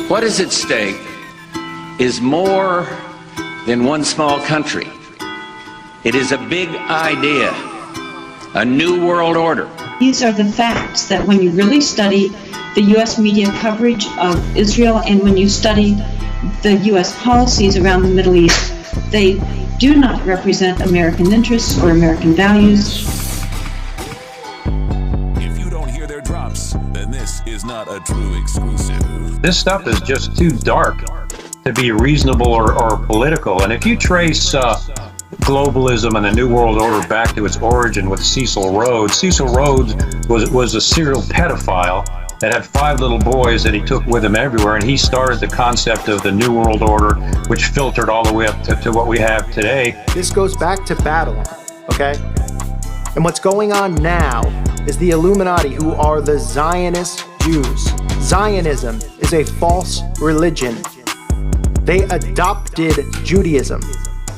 What is at stake is more than one small country. It is a big idea, a new world order. These are the facts that when you really study the U.S. media coverage of Israel and when you study the U.S. policies around the Middle East, they do not represent American interests or American values. If you don't hear their drops, then this is not a true exclusive. This stuff is just too dark to be reasonable or political. And if you trace globalism and the New World Order back to its origin with Cecil Rhodes was a serial pedophile that had 5 little boys that he took with him everywhere, and he started the concept of the New World Order, which filtered all the way up to what we have today. This goes back to Babylon, okay? And what's going on now is the Illuminati, who are the Zionist Jews. Zionism is a false religion. They adopted Judaism.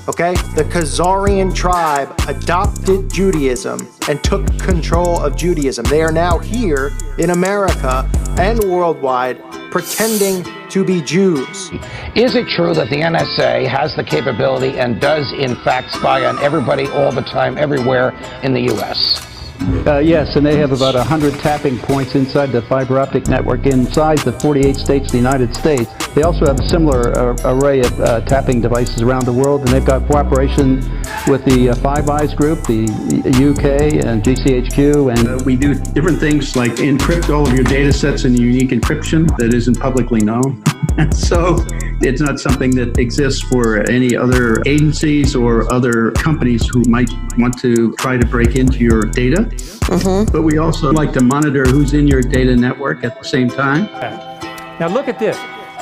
Okay? The Khazarian tribe adopted Judaism and took control of Judaism. They are now here in America and worldwide pretending to be Jews. Is it true that the NSA has the capability and does in fact spy on everybody all the time, everywhere in the U.S.? Yes, and they have about 100 tapping points inside the fiber optic network inside the 48 states of the United States. They also have a similar array of tapping devices around the world, and they've got cooperation with the Five Eyes group, the UK and GCHQ. And we do different things like encrypt all of your data sets in unique encryption that isn't publicly known. So it's not something that exists for any other agencies or other companies who might want to try to break into your data. But we also like to monitor who's in your data network at the same time. Now look at this.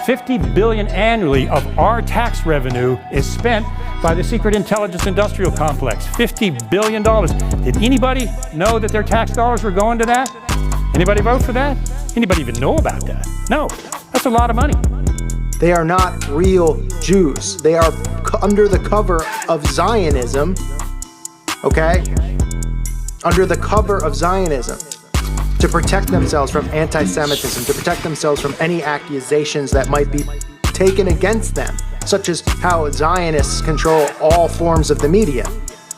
$50 billion annually of our tax revenue is spent by the secret intelligence industrial complex. $50 billion. Did anybody know that their tax dollars were going to that? Anybody vote for that? Anybody even know about that? No, that's a lot of money. They are not real Jews. They are under the cover of Zionism, okay? Under the cover of Zionism, to protect themselves from anti-Semitism, to protect themselves from any accusations that might be taken against them, such as how Zionists control all forms of the media,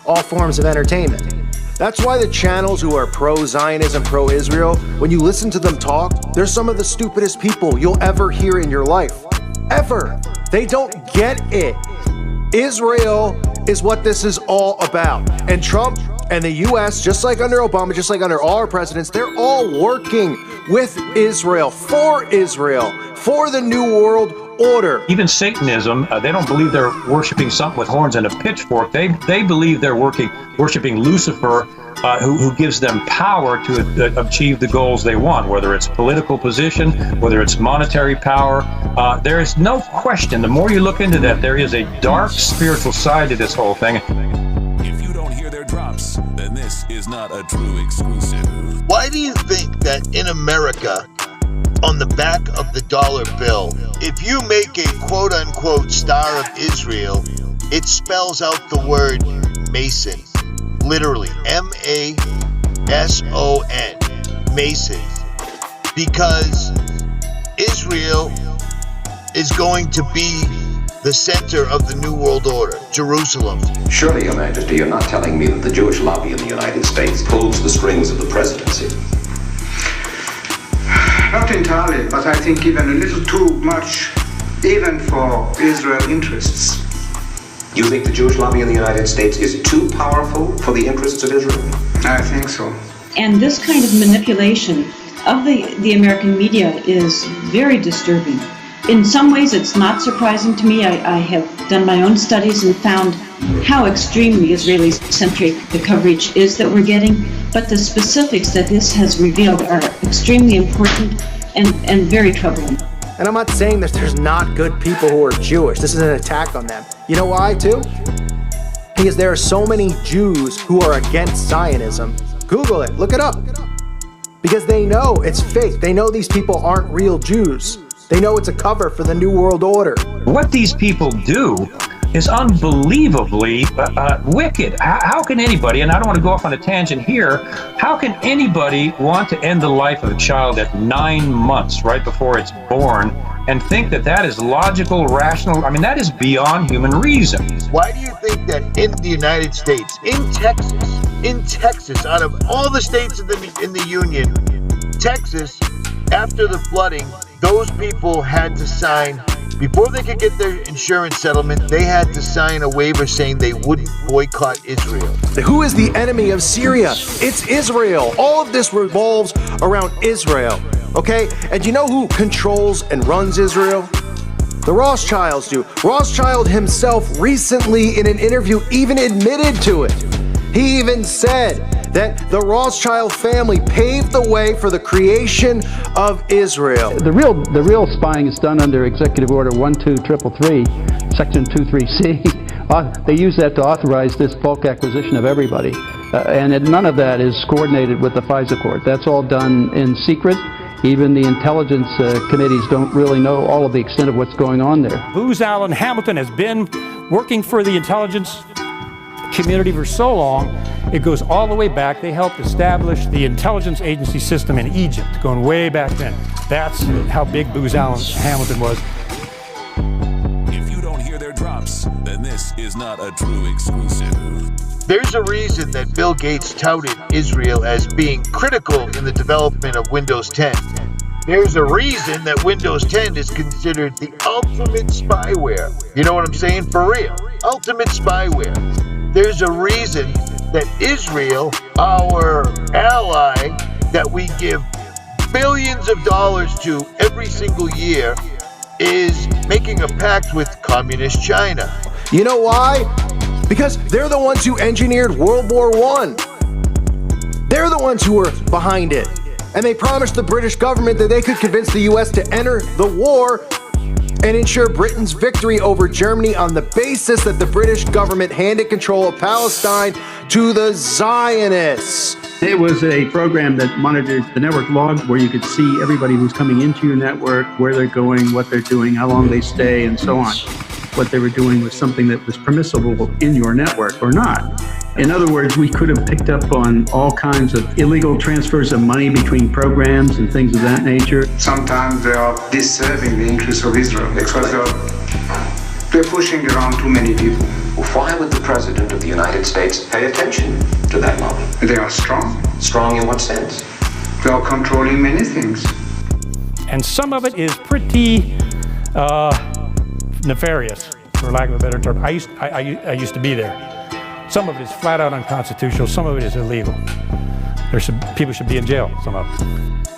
all forms of entertainment. That's why the channels who are pro-Zionism, pro-Israel, when you listen to them talk, they're some of the stupidest people you'll ever hear in your life. Ever. They don't get it. Israel is what this is all about. And Trump and the U.S., just like under Obama, just like under all our presidents, they're all working with Israel, for the New World Order. Even Satanism, they don't believe they're worshiping something with horns and a pitchfork. They believe they're worshiping Lucifer, who gives them power to achieve the goals they want, whether it's political position, whether it's monetary power. There is no question, the more you look into that, there is a dark spiritual side to this whole thing. Then this is not a true exclusive. Why do you think that in America, on the back of the dollar bill, if you make a quote-unquote Star of Israel, it spells out the word Mason, literally M-A-S-O-N, Mason, because Israel is going to be the center of the New World Order, Jerusalem. Surely, Your Majesty, you're not telling me that the Jewish lobby in the United States pulls the strings of the presidency? Not entirely, but I think even a little too much, even for Israel interests. You think the Jewish lobby in the United States is too powerful for the interests of Israel? I think so. And this kind of manipulation of the American media is very disturbing. In some ways, it's not surprising to me. I have done my own studies and found how extremely Israeli-centric the coverage is that we're getting, but the specifics that this has revealed are extremely important and very troubling. And I'm not saying that there's not good people who are Jewish. This is an attack on them. You know why, too? Because there are so many Jews who are against Zionism. Google it, look it up. Because they know it's fake. They know these people aren't real Jews. They know it's a cover for the New World Order. What these people do is unbelievably wicked. How can anybody, and I don't want to go off on a tangent here, how can anybody want to end the life of a child at 9 months, right before it's born, and think that that is logical, rational. I mean, that is beyond human reason. Why do you think that in the United States, in Texas, out of all the states in the Union, Texas, after the flooding, those people had to sign, before they could get their insurance settlement, they had to sign a waiver saying they wouldn't boycott Israel. Who is the enemy of Syria? It's Israel. All of this revolves around Israel, okay? And you know who controls and runs Israel? The Rothschilds do. Rothschild himself recently in an interview even admitted to it. He even said that the Rothschild family paved the way for the creation of Israel. The real spying is done under Executive Order 12333, Section 23C. They use that to authorize this bulk acquisition of everybody. And none of that is coordinated with the FISA court. That's all done in secret. Even the intelligence committees don't really know all of the extent of what's going on there. Booz Allen Hamilton has been working for the intelligence community for so long. It goes all the way back. They helped establish the intelligence agency system in Egypt, going way back then. That's how big Booz Allen Hamilton was. If you don't hear their drops, then this is not a true exclusive. There's a reason that Bill Gates touted Israel as being critical in the development of Windows 10. There's a reason that Windows 10 is considered the ultimate spyware. You know what I'm saying? For real. Ultimate spyware. There's a reason that Israel, our ally, that we give billions of dollars to every single year, is making a pact with communist China. You know why? Because they're the ones who engineered World War I. They're the ones who were behind it. And they promised the British government that they could convince the US to enter the war and ensure Britain's victory over Germany on the basis that the British government handed control of Palestine to the Zionists. It was a program that monitored the network log where you could see everybody who's coming into your network, where they're going, what they're doing, how long they stay, and so on. What they were doing was something that was permissible in your network or not. In other words, we could have picked up on all kinds of illegal transfers of money between programs and things of that nature. Sometimes they are disserving the interests of Israel because they're pushing around too many people. Why would the President of the United States pay attention to that lobby? They are strong. Strong in what sense? They are controlling many things. And some of it is pretty nefarious, for lack of a better term. I used to be there. Some of it is flat out unconstitutional. Some of it is illegal. People should be in jail, some of it.